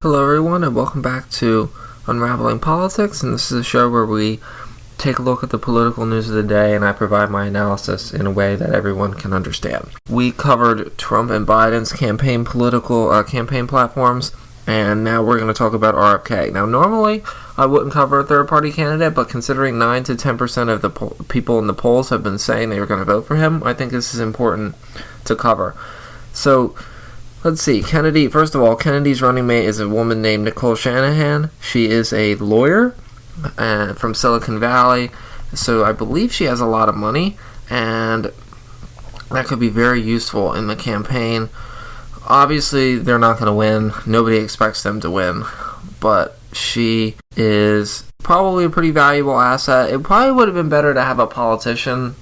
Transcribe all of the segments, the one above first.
Hello everyone and welcome back to Unraveling Politics, and this is a show where we take a look at the political news of the day and I provide my analysis in a way that everyone can understand. We covered Trump and Biden's campaign platforms, and now we're going to talk about RFK. Now normally I wouldn't cover a third-party candidate, but considering 9 to 10% of the people in the polls have been saying they were going to vote for him, I think this is important to cover. So let's see. First of all, Kennedy's running mate is a woman named Nicole Shanahan. She is a lawyer from Silicon Valley, so I believe she has a lot of money, and that could be very useful in the campaign. Obviously, they're not going to win. Nobody expects them to win, but she is probably a pretty valuable asset. It probably would have been better to have a politician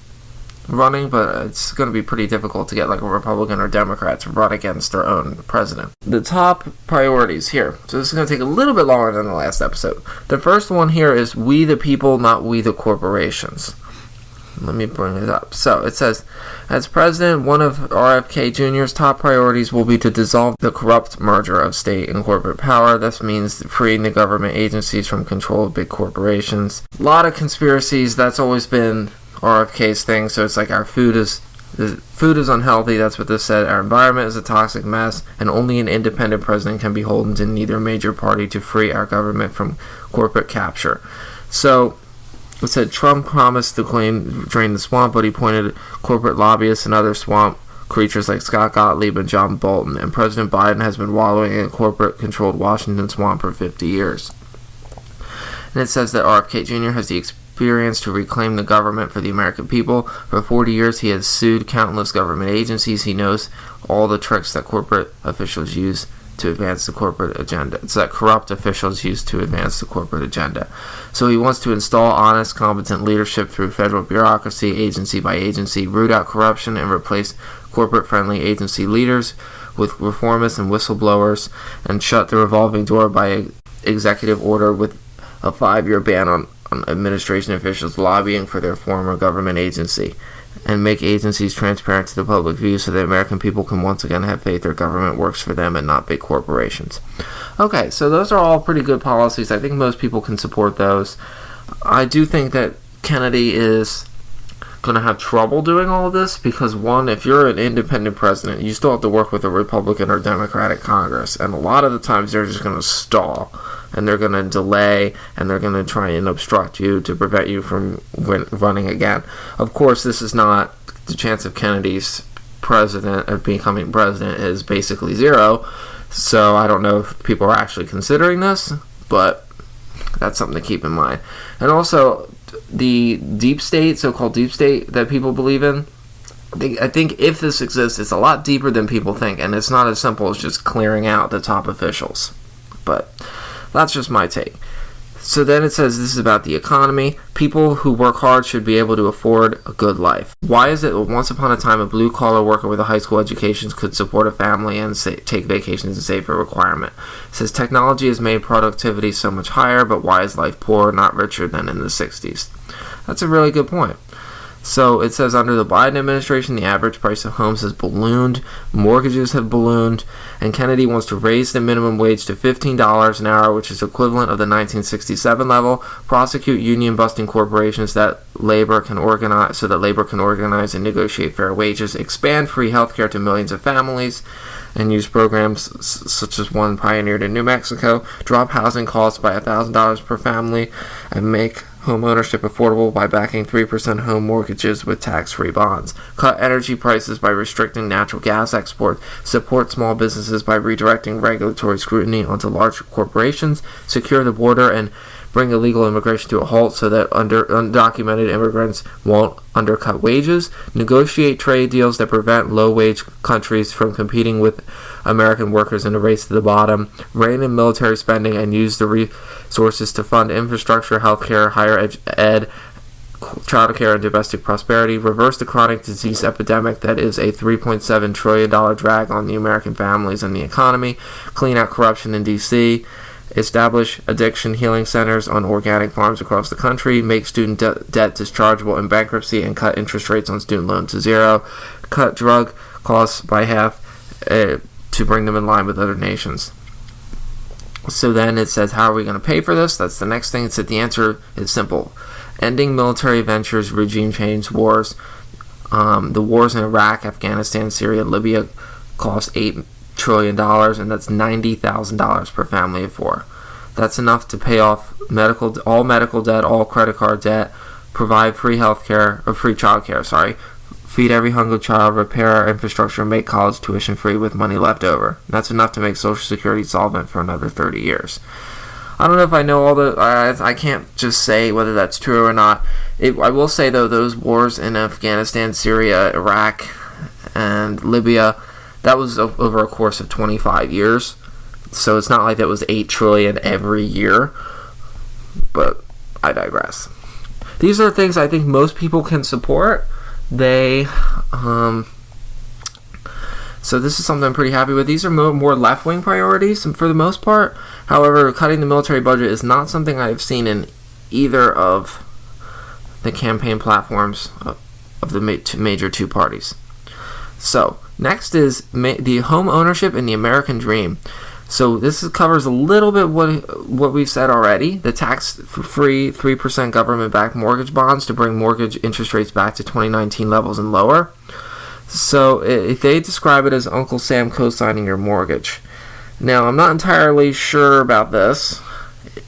running, but it's going to be pretty difficult to get like a Republican or Democrat to run against their own president. The top priorities here. So this is going to take a little bit longer than the last episode. The first one here is we the people, not we the corporations. Let me bring it up. So it says, as president, one of RFK Jr.'s top priorities will be to dissolve the corrupt merger of state and corporate power. This means freeing the government agencies from control of big corporations. A lot of conspiracies. That's always been RFK's thing. So it's like our food is unhealthy. That's what this said. Our environment is a toxic mess, and only an independent president can be beholden to neither major party to free our government from corporate capture. So it said Trump promised to drain the swamp, but he pointed corporate lobbyists and other swamp creatures like Scott Gottlieb and John Bolton. And President Biden has been wallowing in corporate-controlled Washington swamp for 50 years. And it says that RFK Jr. has the experience to reclaim the government for the American people. For 40 years, he has sued countless government agencies. He knows all the tricks that corporate officials use to advance the corporate agenda. It's that corrupt officials use to advance the corporate agenda. So he wants to install honest, competent leadership through federal bureaucracy, agency by agency, root out corruption, and replace corporate-friendly agency leaders with reformists and whistleblowers, and shut the revolving door by executive order with a 5-year ban on administration officials lobbying for their former government agency, and make agencies transparent to the public view so that American people can once again have faith their government works for them and not big corporations. Okay, so those are all pretty good policies. I think most people can support those. I do think that Kennedy is going to have trouble doing all of this because, one, if you're an independent president, you still have to work with a Republican or Democratic Congress, and a lot of the times they're just going to stall, and they're going to delay, and they're going to try and obstruct you to prevent you from running again. Of course, this is not the chance of Kennedy's becoming president is basically zero, so I don't know if people are actually considering this, but that's something to keep in mind. And also, the deep state, so-called deep state that people believe in, I think if this exists, it's a lot deeper than people think, and it's not as simple as just clearing out the top officials. But that's just my take. So then it says this is about the economy. People who work hard should be able to afford a good life. Why is it that once upon a time a blue-collar worker with a high school education could support a family and take vacations and save for retirement? It says technology has made productivity so much higher, but why is life poorer, not richer than in the 60s? That's a really good point. So it says under the Biden administration, the average price of homes has ballooned, mortgages have ballooned, and Kennedy wants to raise the minimum wage to $15 an hour, which is equivalent of the 1967 level, prosecute union-busting corporations that labor can organize and negotiate fair wages, expand free health care to millions of families, and use programs such as one pioneered in New Mexico, drop housing costs by $1,000 per family, and make home ownership affordable by backing 3% home mortgages with tax-free bonds, cut energy prices by restricting natural gas exports, support small businesses by redirecting regulatory scrutiny onto large corporations, secure the border, and bring illegal immigration to a halt so that undocumented immigrants won't undercut wages, negotiate trade deals that prevent low-wage countries from competing with American workers in a race to the bottom, rein in military spending, and use the resources to fund infrastructure, healthcare, higher ed, childcare, and domestic prosperity, reverse the chronic disease epidemic that is a $3.7 trillion drag on the American families and the economy, clean out corruption in D.C., establish addiction healing centers on organic farms across the country, make student debt dischargeable in bankruptcy, and cut interest rates on student loans to zero, cut drug costs by half to bring them in line with other nations. So then it says, how are we going to pay for this? That's the next thing. It said the answer is simple. Ending military ventures, regime change, wars. The wars in Iraq, Afghanistan, Syria, and Libya cost $8 trillion, and that's $90,000 per family of four. That's enough to pay off all medical debt, all credit card debt, provide free childcare, feed every hungry child, repair our infrastructure, and make college tuition free with money left over. That's enough to make Social Security solvent for another 30 years. I don't know if I know all the... I can't just say whether that's true or not. I will say, though, those wars in Afghanistan, Syria, Iraq, and Libya, that was over a course of 25 years. So it's not like that was $8 trillion every year. But I digress. These are things I think most people can support. So this is something I'm pretty happy with. These are more left-wing priorities for the most part. However, cutting the military budget is not something I've seen in either of the campaign platforms of the major two parties. So next is the home ownership and the American dream. So this covers a little bit what we've said already. The tax-free 3% government-backed mortgage bonds to bring mortgage interest rates back to 2019 levels and lower. So if they describe it as Uncle Sam co-signing your mortgage. Now, I'm not entirely sure about this.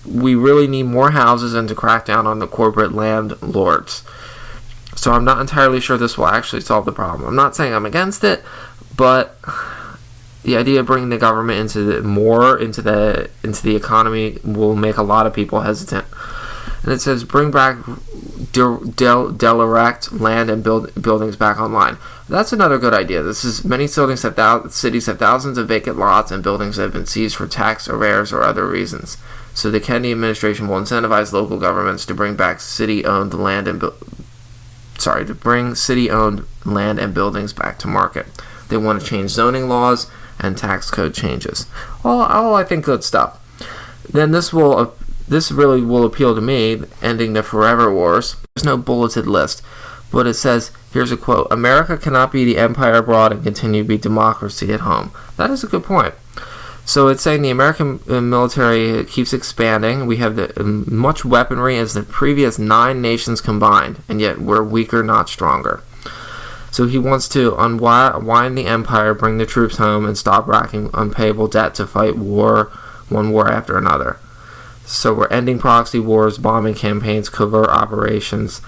We really need more houses and to crack down on the corporate landlords. So I'm not entirely sure this will actually solve the problem. I'm not saying I'm against it, but the idea of bringing the government into the economy will make a lot of people hesitant. And it says bring back derelict land and buildings back online. That's another good idea. Many cities have thousands of vacant lots and buildings that have been seized for tax arrears or other reasons. So the Kennedy administration will incentivize local governments to bring back city-owned land and buildings back to market. They want to change zoning laws and tax code changes. All I think good stuff. Then this really will appeal to me, ending the forever wars. There's no bulleted list, but it says, here's a quote, America cannot be the empire abroad and continue to be democracy at home. That is a good point. So it's saying the American military keeps expanding. We have much weaponry as the previous 9 nations combined, and yet we're weaker, not stronger. So he wants to unwind the empire, bring the troops home, and stop racking unpayable debt to fight one war after another. So we're ending proxy wars, bombing campaigns, covert operations,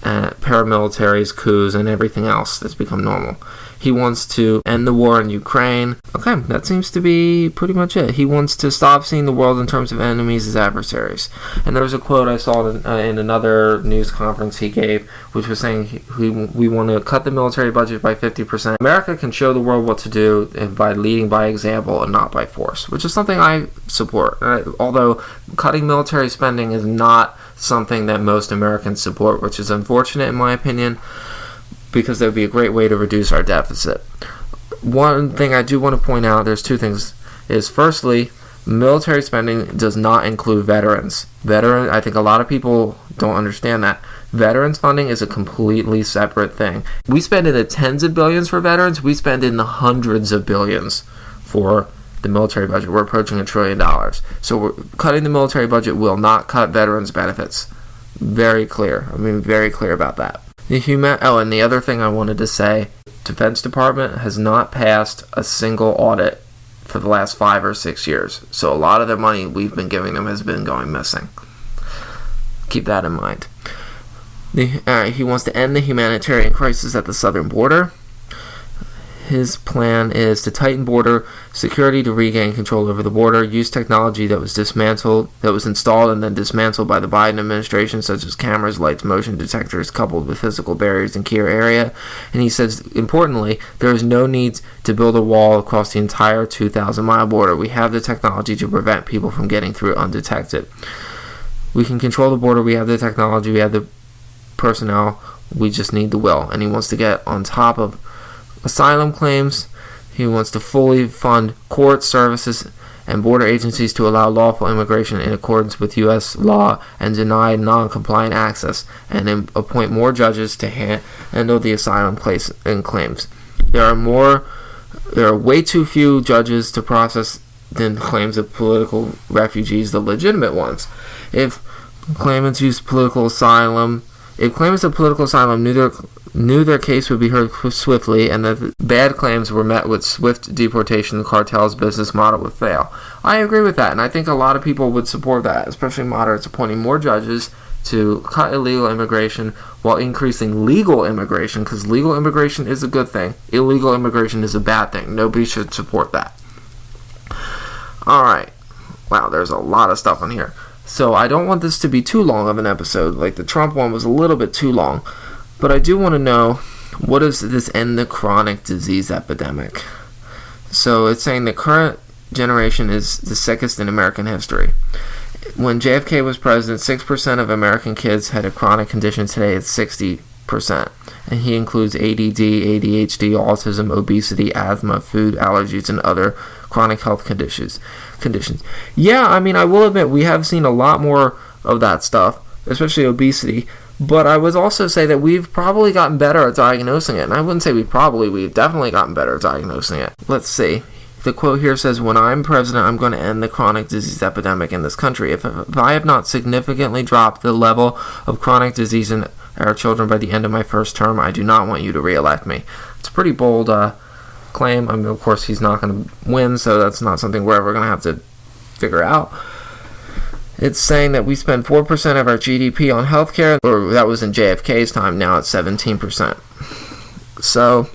paramilitaries, coups, and everything else that's become normal. He wants to end the war in Ukraine. Okay, that seems to be pretty much it. He wants to stop seeing the world in terms of enemies as adversaries. And there was a quote I saw in another news conference he gave, which was saying we want to cut the military budget by 50%. America can show the world what to do by leading by example and not by force, which is something I support. Although cutting military spending is not something that most Americans support, which is unfortunate in my opinion, because that would be a great way to reduce our deficit. One thing I do want to point out, there's 2 things, is firstly, military spending does not include veterans. I think a lot of people don't understand that. Veterans funding is a completely separate thing. We spend in the tens of billions for veterans, we spend in the hundreds of billions for the military budget. We're approaching $1 trillion. So cutting the military budget will not cut veterans' benefits. Very clear. Very clear about that. And the other thing I wanted to say, Defense Department has not passed a single audit for the last 5 or 6 years. So a lot of the money we've been giving them has been going missing. Keep that in mind. He wants to end the humanitarian crisis at the southern border. His plan is to tighten border security to regain control over the border, use technology that was installed and then dismantled by the Biden administration, such as cameras, lights, motion detectors, coupled with physical barriers in key area. And he says, importantly, there is no need to build a wall across the entire 2,000-mile border. We have the technology to prevent people from getting through undetected. We can control the border. We have the technology. We have the personnel. We just need the will. And he wants to get on top of asylum claims. He wants to fully fund court services and border agencies to allow lawful immigration in accordance with U.S. law and deny non-compliant access, and appoint more judges to handle the asylum claims. There are way too few judges to process then claims of political refugees the legitimate ones. If claimants of political asylum knew their case would be heard swiftly, and that bad claims were met with swift deportation, the cartel's business model would fail. I agree with that, and I think a lot of people would support that, especially moderates, appointing more judges to cut illegal immigration while increasing legal immigration, because legal immigration is a good thing. Illegal immigration is a bad thing. Nobody should support that. Alright. Wow, there's a lot of stuff on here. So I don't want this to be too long of an episode. Like the Trump one was a little bit too long. But I do want to know, what does this end the chronic disease epidemic? So it's saying the current generation is the sickest in American history. When JFK was president, 6% of American kids had a chronic condition. Today it's 60%. And he includes ADD, ADHD, autism, obesity, asthma, food allergies, and other chronic health conditions. Yeah, I mean, I will admit we have seen a lot more of that stuff, especially obesity. But I would also say that we've probably gotten better at diagnosing it. And I wouldn't say we've definitely gotten better at diagnosing it. Let's see. The quote here says, "When I'm president, I'm going to end the chronic disease epidemic in this country. If I have not significantly dropped the level of chronic disease in our children by the end of my first term, I do not want you to re-elect me." It's a pretty bold claim. I mean, of course, he's not going to win, so that's not something we're ever going to have to figure out. It's saying that we spend 4% of our GDP on healthcare, or that was in JFK's time. Now it's 17%. So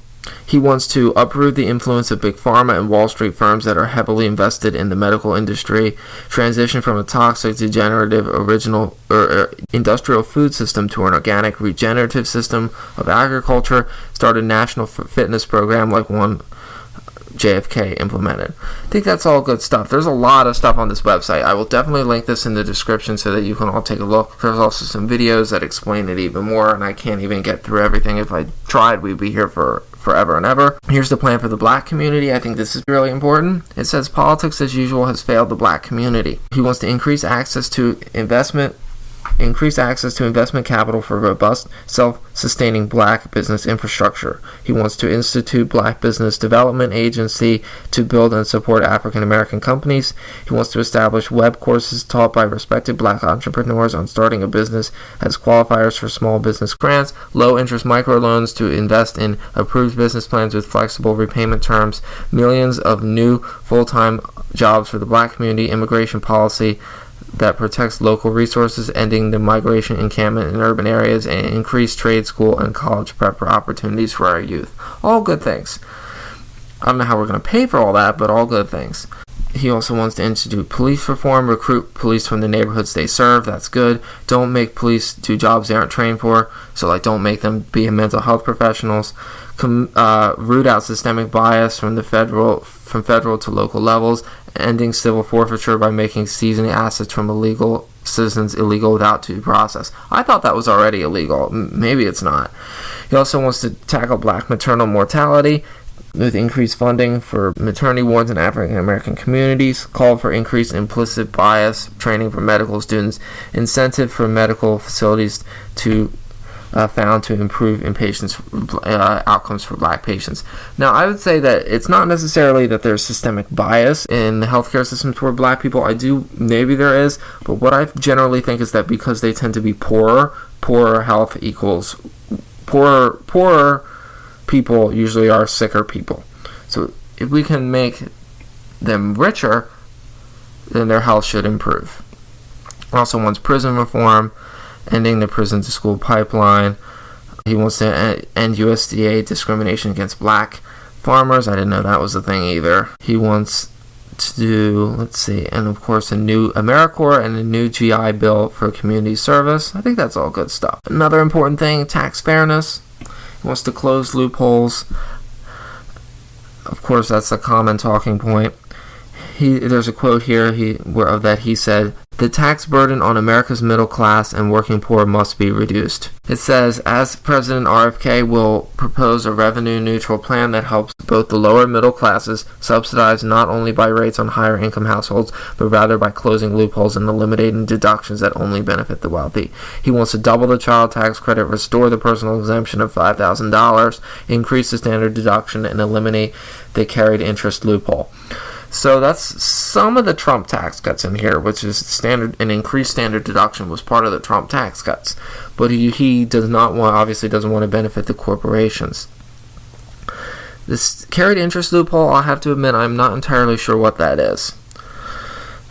he wants to uproot the influence of big pharma and Wall Street firms that are heavily invested in the medical industry, transition from a toxic, degenerative, industrial food system to an organic, regenerative system of agriculture, start a national fitness program like one JFK implemented. I think that's all good stuff. There's a lot of stuff on this website. I will definitely link this in the description so that you can all take a look. There's also some videos that explain it even more, and I can't even get through everything. If I tried, we'd be here for forever and ever. Here's the plan for the black community. I think this is really important. It says politics as usual has failed the black community. He wants to increase access to investment capital for robust, self-sustaining black business infrastructure. He wants to institute Black Business Development Agency to build and support African American companies. He wants to establish web courses taught by respected black entrepreneurs on starting a business as qualifiers for small business grants, low-interest microloans to invest in approved business plans with flexible repayment terms, millions of new full-time jobs for the black community, immigration policy that protects local resources, ending the migration encampment in urban areas, and increase trade school and college prep opportunities for our youth. All good things. I don't know how we're going to pay for all that, but all good things. He also wants to institute police reform, recruit police from the neighborhoods they serve. That's good. Don't make police do jobs they aren't trained for. So, like, don't make them be mental health professionals. Root out systemic bias from federal to local levels, ending civil forfeiture by making seizing assets from illegal citizens illegal without due process. I thought that was already illegal. Maybe it's not. He also wants to tackle black maternal mortality with increased funding for maternity wards in African American communities, call for increased implicit bias training for medical students, incentive for medical facilities to found to improve inpatients outcomes for black patients. Now, I would say that it's not necessarily that there's systemic bias in the healthcare system toward black people. Maybe there is, but what I generally think is that because they tend to be poorer health equals poorer people usually are sicker people. So if we can make them richer, then their health should improve. Also wants prison reform, ending the prison to school pipeline. He wants to end USDA discrimination against black farmers. I didn't know that was a thing either. He wants to do, and of course a new AmeriCorps and a new GI Bill for community service. I think that's all good stuff. Another important thing, tax fairness. He wants to close loopholes. Of course, that's a common talking point. There's a quote here that he said, "The tax burden on America's middle class and working poor must be reduced." It says, as President RFK will propose a revenue-neutral plan that helps both the lower middle classes, subsidized not only by rates on higher income households, but rather by closing loopholes and eliminating deductions that only benefit the wealthy. He wants to double the child tax credit, restore the personal exemption of $5,000, increase the standard deduction, and eliminate the carried interest loophole. So that's some of the Trump tax cuts in here, which is an increased standard deduction was part of the Trump tax cuts. But he obviously doesn't want to benefit the corporations. This carried interest loophole, I have to admit, I'm not entirely sure what that is.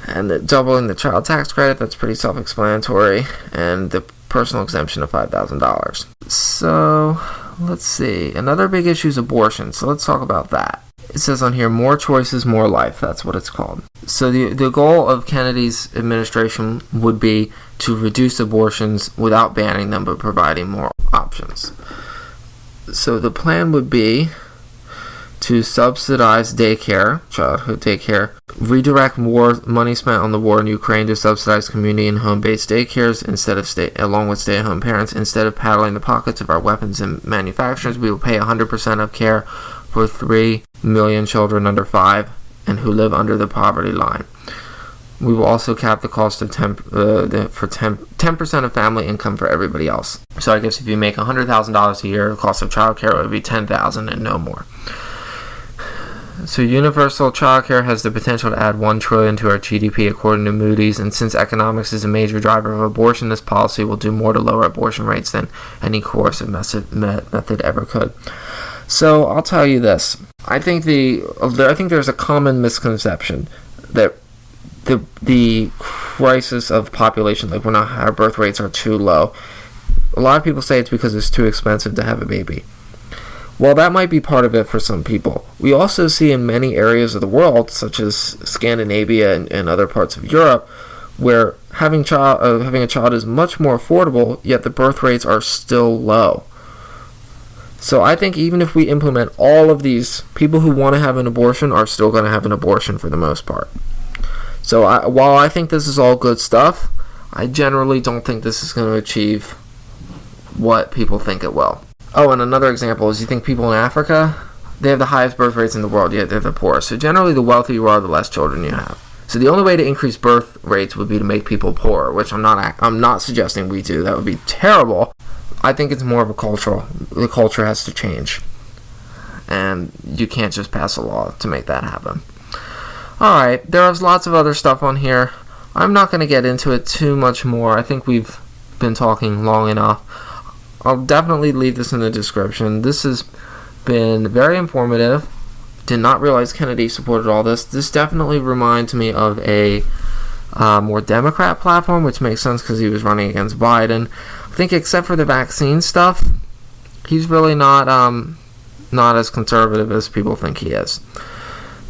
And doubling the child tax credit, that's pretty self-explanatory. And the personal exemption of $5,000. So, let's see. Another big issue is abortion. So let's talk about that. It says on here, more choices, more life. That's what it's called. So the goal of Kennedy's administration would be to reduce abortions without banning them, but providing more options. So the plan would be to subsidize childhood daycare, redirect money spent on the war in Ukraine to subsidize community and home-based daycares along with stay-at-home parents. Instead of paddling the pockets of our weapons and manufacturers, we will pay 100% of care for 3 million children under 5 and who live under the poverty line. We will also cap the cost of 10% of family income for everybody else. So I guess if you make $100,000 a year, the cost of childcare would be $10,000 and no more. So universal childcare has the potential to add $1 trillion to our GDP according to Moody's, and since economics is a major driver of abortion, this policy will do more to lower abortion rates than any coercive method ever could. So I'll tell you this. I think there's a common misconception that the crisis of population, like when our birth rates are too low, a lot of people say it's because it's too expensive to have a baby. Well, that might be part of it for some people. We also see in many areas of the world, such as Scandinavia and other parts of Europe, where having a child is much more affordable, yet the birth rates are still low. So I think even if we implement all of these, people who want to have an abortion are still going to have an abortion for the most part. So while I think this is all good stuff, I generally don't think this is going to achieve what people think it will. Oh, and another example is you think people in Africa, they have the highest birth rates in the world, yet they're the poorest. So generally the wealthier you are, the less children you have. So the only way to increase birth rates would be to make people poorer, which I'm not suggesting we do. That would be terrible. I think it's more of a cultural. The culture has to change. And you can't just pass a law to make that happen. Alright, there's lots of other stuff on here. I'm not going to get into it too much more. I think we've been talking long enough. I'll definitely leave this in the description. This has been very informative. Did not realize Kennedy supported all this. This definitely reminds me of a more Democrat platform, which makes sense because he was running against Biden. I think except for the vaccine stuff, he's really not as conservative as people think he is.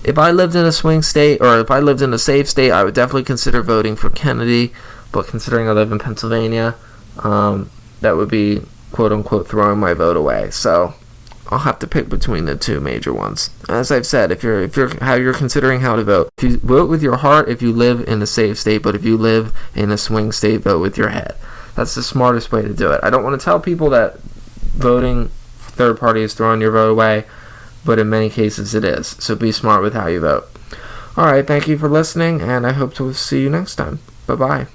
If I lived in a swing state, or if I lived in a safe state, I would definitely consider voting for Kennedy. But considering I live in Pennsylvania, that would be quote-unquote throwing my vote away. So I'll have to pick between the two major ones. As I've said, if you're considering how to vote, if you vote with your heart if you live in a safe state, but if you live in a swing state, vote with your head. That's the smartest way to do it. I don't want to tell people that voting third party is throwing your vote away, but in many cases it is. So be smart with how you vote. Alright, thank you for listening, and I hope to see you next time. Bye-bye.